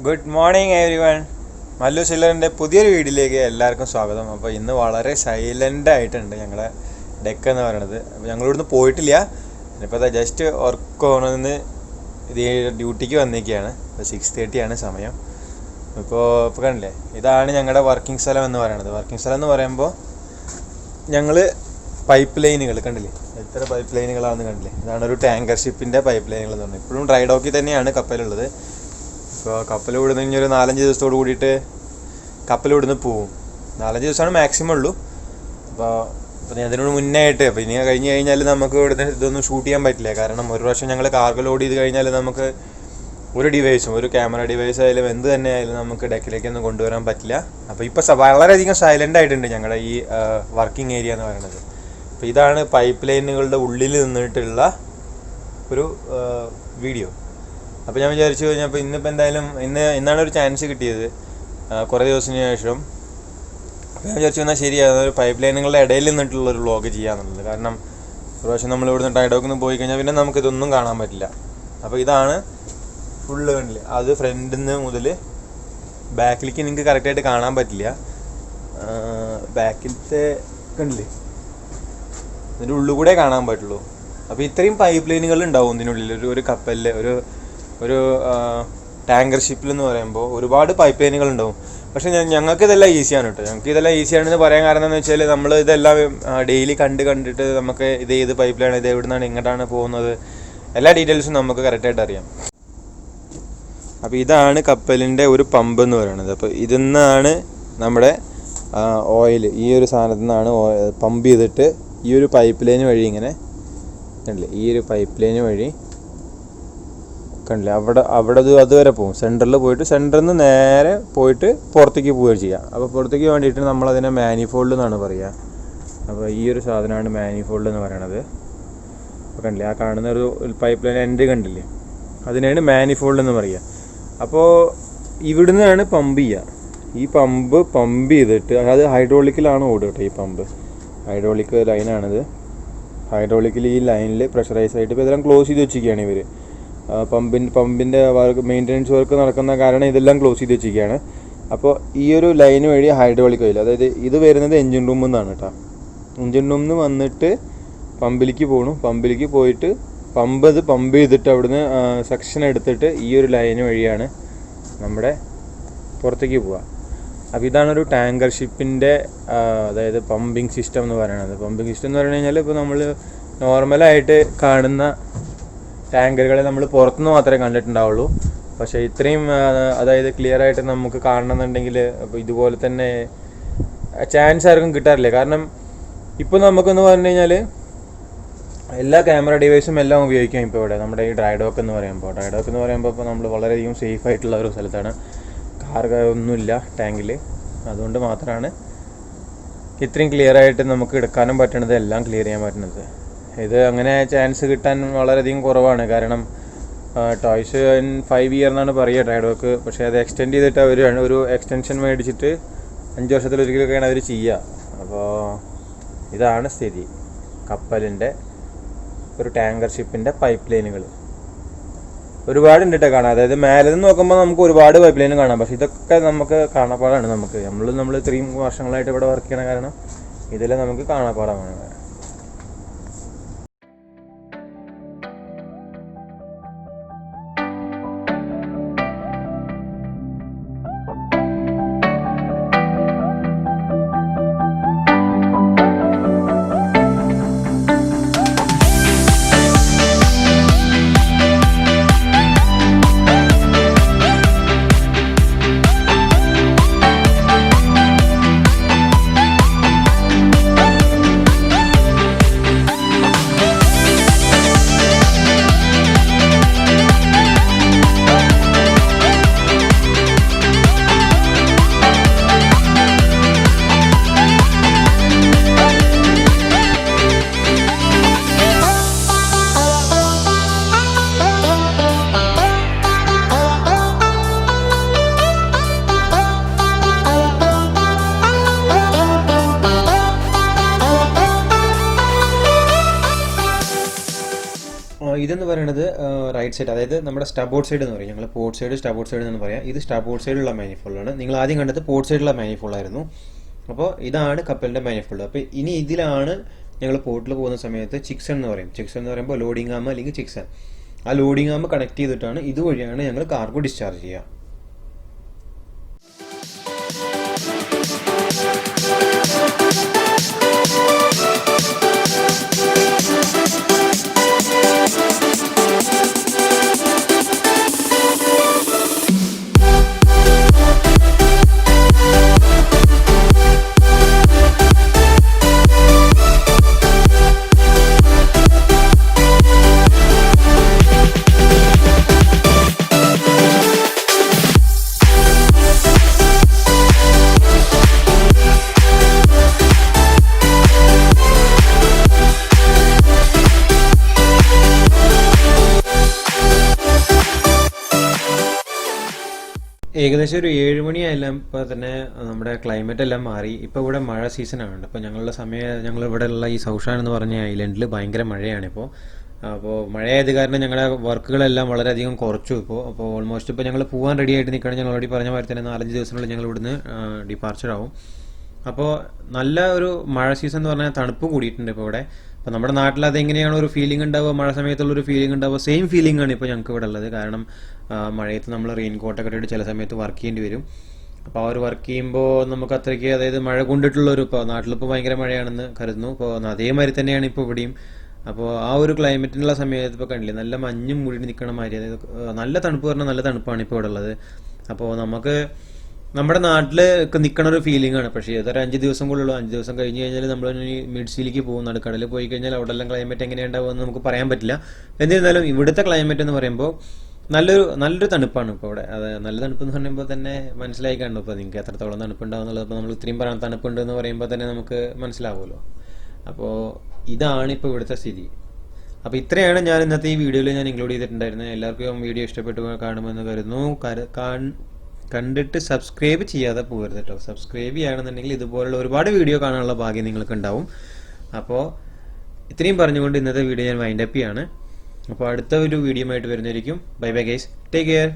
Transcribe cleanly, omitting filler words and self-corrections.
Good morning everyone. Mallu സില്ലറിൻ്റെ പുതിയൊരു വീഡിയോയിലേക്ക് എല്ലാവർക്കും സ്വാഗതം. അപ്പോൾ ഇന്ന് വളരെ സൈലൻ്റ് ആയിട്ടുണ്ട് ഞങ്ങളുടെ ഡെക്ക് എന്ന് പറയുന്നത്. അപ്പോൾ ഞങ്ങളിവിടുന്ന് പോയിട്ടില്ല. ഇപ്പോൾ അതാ ജസ്റ്റ് വർക്ക് ഓണെന്ന് ഇത് ഡ്യൂട്ടിക്ക് വന്നിരിക്കുകയാണ്. ഇപ്പോൾ 6:30 സമയം. ഇപ്പോൾ കണ്ടില്ലേ, ഇതാണ് ഞങ്ങളുടെ വർക്കിംഗ് സ്ഥലം എന്ന് പറയുന്നത്. വർക്കിംഗ് സ്ഥലം എന്ന് പറയുമ്പോൾ ഞങ്ങൾ പൈപ്പ് ലൈനുകൾ കണ്ടില്ലേ, എത്ര പൈപ്പ് ലൈനുകളാണെന്ന് കണ്ടില്ലേ. ഇതാണ് ഒരു ടാങ്കർ ഷിപ്പിൻ്റെ പൈപ്പ് ലൈനുകൾ എന്ന് പറഞ്ഞത്. ഇപ്പോഴും ഡ്രൈ ഡോക്കിൽ തന്നെയാണ് കപ്പലുള്ളത്. ഇപ്പോൾ കപ്പൽ വിടുന്ന ഇനി ഒരു 4-5 ദിവസത്തോട് കൂടിയിട്ട് കപ്പൽ വിടുന്ന് പോവും. 4-5 ദിവസമാണ് മാക്സിമം ഉള്ളൂ. അപ്പോൾ അതിനോട് മുന്നേ ആയിട്ട് അപ്പോൾ ഇനി കഴിഞ്ഞ് കഴിഞ്ഞാൽ നമുക്ക് ഇവിടുന്ന് ഇതൊന്നും ഷൂട്ട് ചെയ്യാൻ പറ്റില്ല. കാരണം ഒരു പ്രാവശ്യം ഞങ്ങൾ കാർഗോ ലോഡ് ചെയ്ത് കഴിഞ്ഞാൽ നമുക്ക് ഒരു ഡിവൈസും, ഒരു ക്യാമറ ഡിവൈസ് ആയാലും എന്ത് തന്നെ ആയാലും നമുക്ക് ഡെക്കിലേക്കൊന്നും കൊണ്ടുവരാൻ പറ്റില്ല. അപ്പോൾ ഇപ്പോൾ വളരെയധികം സൈലൻ്റ് ആയിട്ടുണ്ട് ഞങ്ങളുടെ ഈ വർക്കിംഗ് ഏരിയ എന്ന് പറയുന്നത്. അപ്പോൾ ഇതാണ് പൈപ്പ് ലൈനുകളുടെ ഉള്ളിൽ നിന്നിട്ടുള്ള ഒരു വീഡിയോ. അപ്പോൾ ഞാൻ വിചാരിച്ചു കഴിഞ്ഞപ്പോൾ ഇന്നിപ്പോൾ എന്തായാലും ഇന്നാണ് ഒരു ചാൻസ് കിട്ടിയത് കുറേ ദിവസത്തിന് ശേഷം. അപ്പോൾ ഞാൻ വിചാരിച്ചു എന്നാൽ ശരിയാണ്, ഒരു പൈപ്പ് ലൈനുകളുടെ ഇടയിൽ നിന്നിട്ടുള്ളൊരു വ്ളോഗ് ചെയ്യാന്നുള്ളത്. കാരണം ഒരു പ്രാവശ്യം നമ്മൾ ഇവിടുന്ന് ടൈഡോക്കിൽ പോയി കഴിഞ്ഞാൽ പിന്നെ നമുക്കിതൊന്നും കാണാൻ പറ്റില്ല. അപ്പോൾ ഇതാണ് ഫുള്ള് കണ്ടില്ലേ, അത് ഫ്രണ്ടിൽ നിന്ന് മുതൽ ബാക്കിലേക്ക് നിങ്ങൾക്ക് കറക്റ്റായിട്ട് കാണാൻ പറ്റില്ല. ബാക്കിലത്തെ കണ്ടില്ലേ, ഇതിൻ്റെ ഉള്ളിൽ കൂടെ കാണാൻ പറ്റുള്ളൂ. അപ്പോൾ ഇത്രയും പൈപ്പ് ലൈനുകൾ ഉണ്ടാവും ഇതിനുള്ളിൽ. ഒരു കപ്പലിൽ ഒരു ടാങ്കർ ഷിപ്പിൽ എന്ന് പറയുമ്പോൾ ഒരുപാട് പൈപ്പ് ലൈനുകൾ ഉണ്ടാവും. പക്ഷേ ഞങ്ങൾക്ക് ഇതെല്ലാം ഈസിയാണ് കേട്ടോ. ഞങ്ങൾക്ക് ഇതെല്ലാം ഈസിയാണെന്ന് പറയാൻ കാരണം എന്ന് വെച്ചാൽ നമ്മൾ ഇതെല്ലാം ഡെയിലി കണ്ടിട്ട് നമുക്ക് ഇത് ഏത് പൈപ്പ് ലൈനാണ്, ഇത് എവിടെ നിന്നാണ് എങ്ങോട്ടാണ് പോകുന്നത്, എല്ലാ ഡീറ്റെയിൽസും നമുക്ക് കറക്റ്റായിട്ട് അറിയാം. അപ്പോൾ ഇതാണ് കപ്പലിൻ്റെ ഒരു പമ്പ് എന്ന് പറയുന്നത്. അപ്പോൾ ഇതിൽ നിന്നാണ് നമ്മുടെ ഓയിൽ, ഈ ഒരു സാധനത്തിൽ നിന്നാണ് പമ്പ് ചെയ്തിട്ട് ഈ ഒരു പൈപ്പ് ലൈൻ വഴി ഇങ്ങനെ കണ്ടില്ലേ, ഈ ഒരു പൈപ്പ് ലൈൻ വഴി കണ്ടില്ലേ, അവിടെ അതുവരെ പോകും. സെൻറ്ററിൽ പോയിട്ട് സെൻറ്ററിൽ നിന്ന് നേരെ പോയിട്ട് പുറത്തേക്ക് പോവുകയും ചെയ്യാം. അപ്പോൾ പുറത്തേക്ക് വേണ്ടിയിട്ട് നമ്മളതിനെ മാനിഫോൾഡ് എന്നാണ് പറയുക. അപ്പോൾ ഈ ഒരു സാധനമാണ് മാനിഫോൾഡ് എന്ന് പറയണത്. അപ്പോൾ കണ്ടില്ലേ, ആ കാണുന്ന ഒരു പൈപ്പ് ലൈൻ എൻഡ് കണ്ടില്ലേ, അതിനാണ് മാനിഫോൾഡ് എന്ന് പറയുക. അപ്പോൾ ഇവിടുന്നാണ് പമ്പ് ചെയ്യുക. ഈ പമ്പ് ചെയ്തിട്ട് അത് ഹൈഡ്രോളിക്കിലാണ് ഓടുക കേട്ടോ. ഈ പമ്പ് ഹൈഡ്രോളിക് ലൈനാണിത്. ഹൈഡ്രോളിക്കിൽ ഈ ലൈനിൽ പ്രഷറൈസ് ആയിട്ട് ഇപ്പോൾ ഇതെല്ലാം ക്ലോസ് ചെയ്ത് വെച്ചിരിക്കുകയാണ് ഇവർ. പമ്പിൻ്റെ വർക്ക്, മെയിൻ്റനൻസ് വർക്ക് നടക്കുന്ന കാരണം ഇതെല്ലാം ക്ലോസ് ചെയ്ത് വെച്ചിരിക്കുകയാണ്. അപ്പോൾ ഈ ഒരു ലൈൻ വഴി ഹൈഡ്രോളിക് ഓയിൽ, അതായത് ഇത് വരുന്നത് എൻജിൻ റൂമിൽ നിന്നാണ് കേട്ടോ. എൻജിൻ റൂമിൽ നിന്ന് വന്നിട്ട് പമ്പിലേക്ക് പോകണം. പമ്പിലേക്ക് പോയിട്ട് പമ്പ് ചെയ്തിട്ട് അവിടുന്ന് സെക്ഷൻ എടുത്തിട്ട് ഈ ഒരു ലൈൻ വഴിയാണ് നമ്മുടെ പുറത്തേക്ക് പോവുക. അപ്പോൾ ഇതാണൊരു ടാങ്കർ ഷിപ്പിൻ്റെ അതായത് പമ്പിങ് സിസ്റ്റം എന്ന് പറയുന്നത്. പമ്പിങ് സിസ്റ്റം എന്ന് പറഞ്ഞു കഴിഞ്ഞാൽ ഇപ്പോൾ നമ്മൾ നോർമലായിട്ട് കാണുന്ന ടാങ്കറുകളെ നമ്മൾ പുറത്തുനിന്ന് മാത്രമേ കണ്ടിട്ടുണ്ടാവുള്ളൂ. പക്ഷേ ഇത്രയും അതായത് ക്ലിയർ ആയിട്ട് നമുക്ക് കാണണമെന്നുണ്ടെങ്കിൽ അപ്പോൾ ഇതുപോലെ തന്നെ ചാൻസ് ആർക്കും കിട്ടാറില്ല. കാരണം ഇപ്പോൾ നമുക്കെന്ന് പറഞ്ഞു കഴിഞ്ഞാൽ എല്ലാ ക്യാമറ ഡിവൈസും എല്ലാം ഉപയോഗിക്കാം ഇപ്പോൾ ഇവിടെ നമ്മുടെ ഈ ഡ്രൈ ഡോക്ക് എന്ന് പറയുമ്പോൾ ഇപ്പോൾ നമ്മൾ വളരെയധികം സേഫ് ആയിട്ടുള്ള ഒരു സ്ഥലത്താണ്. ഒന്നുമില്ല ടാങ്കിൽ, അതുകൊണ്ട് മാത്രമാണ് ഇത്രയും ക്ലിയർ ആയിട്ട് നമുക്ക് എടുക്കാനും പറ്റണത്, എല്ലാം ക്ലിയർ ചെയ്യാൻ പറ്റുന്നത്. ഇത് അങ്ങനെ ചാൻസ് കിട്ടാൻ വളരെയധികം കുറവാണ്. കാരണം ടോയ്സ് 5 year എന്നാണ് പറയുക ഡ്രൈ ഡോക്ക്. പക്ഷേ അത് എക്സ്റ്റെൻഡ് ചെയ്തിട്ട് അവർ ഒരു എക്സ്റ്റൻഷൻ മേടിച്ചിട്ട് 5 വർഷത്തിലൊരിക്കലൊക്കെയാണ് അവർ ചെയ്യുക. അപ്പോൾ ഇതാണ് സ്ഥിതി കപ്പലിൻ്റെ ഒരു ടാങ്കർ ഷിപ്പിൻ്റെ പൈപ്പ് ലൈനുകൾ. ഒരുപാടുണ്ട് കേട്ടോ കാണാം. അതായത് മേലെ നിന്ന് നോക്കുമ്പോൾ നമുക്ക് ഒരുപാട് പൈപ്പ് ലൈൻ കാണാം. പക്ഷേ ഇതൊക്കെ നമുക്ക് കാണാപ്പാടാണ്. നമ്മൾ ഇത്രയും വർഷങ്ങളായിട്ട് ഇവിടെ വർക്ക് ചെയ്യണ കാരണം ഇതെല്ലാം നമുക്ക് കാണാപ്പാടാണ്. ഇതെന്ന് പറയുന്നത് റൈറ്റ് സൈഡ്, അതായത് നമ്മുടെ സ്റ്റബോർഡ് സൈഡ് എന്ന് പറയും. ഞങ്ങൾ പോർട്ട് സൈഡ് സ്റ്റബോർഡ് സൈഡ് എന്ന് പറയാം. ഇത് സ്റ്റബോർഡ് സൈഡിലുള്ള മാനിഫോൾഡാണ്. നിങ്ങൾ ആദ്യം കണ്ടത് പോർട്ട് സൈഡിലുള്ള മാനിഫോൾഡായിരുന്നു. അപ്പോൾ ഇതാണ് കപ്പലിൻ്റെ മാനിഫോൾഡ്. അപ്പോൾ ഇനി ഇതിലാണ് ഞങ്ങൾ പോർട്ടിൽ പോകുന്ന സമയത്ത് ചിക്സൺ എന്ന് പറയും. ചിക്സൺ എന്ന് പറയുമ്പോൾ ലോഡിംഗ് ആം അല്ലെങ്കിൽ ചിക്സൺ. ആ ലോഡിംഗ് ആം കണക്ട് ചെയ്തിട്ടാണ് ഇതുവഴിയാണ് ഞങ്ങൾ കാർഗോ ഡിസ്ചാർജ് ചെയ്യുക. ഏകദേശം ഒരു 7 മണിയായെല്ലാം ഇപ്പോൾ തന്നെ നമ്മുടെ ക്ലൈമറ്റ് എല്ലാം മാറി. ഇപ്പോൾ ഇവിടെ മഴ സീസണാണ്. അപ്പോൾ ഞങ്ങൾ ഇവിടെ ഉള്ള ഈ സൗഷാൻ എന്ന് പറഞ്ഞ ഐലൻഡിൽ ഭയങ്കര മഴയാണിപ്പോൾ. അപ്പോൾ മഴയായത് കാരണം ഞങ്ങളുടെ വർക്കുകളെല്ലാം വളരെയധികം കുറച്ചു അപ്പോൾ ഓൾമോസ്റ്റ് ഇപ്പോൾ ഞങ്ങൾ പോകാൻ റെഡി ആയിട്ട് നിൽക്കുകയാണ്. ഞങ്ങൾ ഓൾറെഡി പറഞ്ഞ മാതിരി തന്നെ 4-5 ദിവസത്തിനുള്ളിൽ ഞങ്ങൾ ഇവിടുന്ന് ഡിപ്പാർച്ചർ ആവും. അപ്പോൾ നല്ല ഒരു മഴ സീസൺ എന്ന് പറഞ്ഞാൽ തണുപ്പ് കൂടിയിട്ടുണ്ട് ഇപ്പോൾ ഇവിടെ. അപ്പോൾ നമ്മുടെ നാട്ടിൽ അതെങ്ങനെയാണ് ഒരു ഫീലിംഗ് ഉണ്ടാവുക, മഴ സമയത്തുള്ളൊരു ഫീലിംഗ് ഉണ്ടാവുക, സെയിം ഫീലിംഗ് ആണ് ഇപ്പോൾ ഞങ്ങൾക്ക് ഇവിടെ ഉള്ളത്. കാരണം മഴയത്ത് നമ്മൾ റെയിൻ കോട്ടൊക്കെ ഇട്ടിട്ട് ചില സമയത്ത് വർക്ക് ചെയ്യേണ്ടി വരും. അപ്പോൾ ആ ഒരു വർക്ക് ചെയ്യുമ്പോൾ നമുക്ക് അത്രയ്ക്ക്, അതായത് മഴ കൊണ്ടിട്ടുള്ളൊരു, ഇപ്പോൾ നാട്ടിലിപ്പോൾ ഭയങ്കര മഴയാണെന്ന് കരുതുന്നു. അപ്പോൾ അതേമാതിരി തന്നെയാണ് ഇപ്പോൾ ഇവിടെയും. അപ്പോൾ ആ ഒരു ക്ലൈമറ്റിനുള്ള സമയത്ത് ഇപ്പോൾ കണ്ടില്ലേ, നല്ല മഞ്ഞും മൂടി നിൽക്കണ മാതിരി, അതായത് നല്ല തണുപ്പ് പറഞ്ഞാൽ നല്ല തണുപ്പാണ് ഇപ്പോൾ ഇവിടെ ഉള്ളത്. അപ്പോൾ നമുക്ക് നമ്മുടെ നാട്ടിൽ നിൽക്കണ ഒരു ഫീലിംഗ് ആണ്. പക്ഷേ ഇതൊരു 5 ദിവസം കൊള്ളുള്ളൂ. 5 ദിവസം കഴിഞ്ഞ് കഴിഞ്ഞാൽ നമ്മൾ മിഡ് സീയിലേക്ക് പോകും. നടുക്കടലിൽ പോയി കഴിഞ്ഞാൽ അവിടെ എല്ലാം ക്ലൈമറ്റ് എങ്ങനെയുണ്ടാവുമെന്ന് നമുക്ക് പറയാൻ പറ്റില്ല. എന്നിരുന്നാലും ഇവിടുത്തെ ക്ലൈമറ്റ് എന്ന് പറയുമ്പോൾ നല്ലൊരു തണുപ്പാണ് ഇപ്പോൾ ഇവിടെ. അത് നല്ല തണുപ്പ് എന്ന് പറയുമ്പോൾ തന്നെ മനസ്സിലായി കാണും ഇപ്പോൾ നിങ്ങൾക്ക് എത്രത്തോളം തണുപ്പുണ്ടാവും എന്നുള്ളത്. അപ്പോൾ നമ്മൾ ഇത്രയും പറയാൻ തണുപ്പുണ്ട് എന്ന് പറയുമ്പോൾ തന്നെ നമുക്ക് മനസ്സിലാവുമല്ലോ. അപ്പോൾ ഇതാണ് ഇപ്പോൾ ഇവിടുത്തെ സ്ഥിതി. അപ്പോൾ ഇത്രയാണ് ഞാൻ ഇന്നത്തെ ഈ വീഡിയോയിൽ ഞാൻ ഇൻക്ലൂഡ് ചെയ്തിട്ടുണ്ടായിരുന്നത്. എല്ലാവർക്കും വീഡിയോ ഇഷ്ടപ്പെട്ട് കാണുമെന്ന് കരുതുന്നു. കണ്ടിട്ട് സബ്സ്ക്രൈബ് ചെയ്യാതെ പോകരുത് കേട്ടോ. സബ്സ്ക്രൈബ് ചെയ്യുകയാണെന്നുണ്ടെങ്കിൽ ഇതുപോലുള്ള ഒരുപാട് വീഡിയോ കാണാനുള്ള ഭാഗ്യം നിങ്ങൾക്ക് ഉണ്ടാവും. അപ്പോൾ ഇത്രയും പറഞ്ഞുകൊണ്ട് ഇന്നത്തെ വീഡിയോ ഞാൻ വൈൻഡപ്പ് ചെയ്യാണ്. അപ്പോൾ അടുത്ത ഒരു വീഡിയോ ആയിട്ട് വരുന്നതായിരിക്കും. Bye bye guys, take care.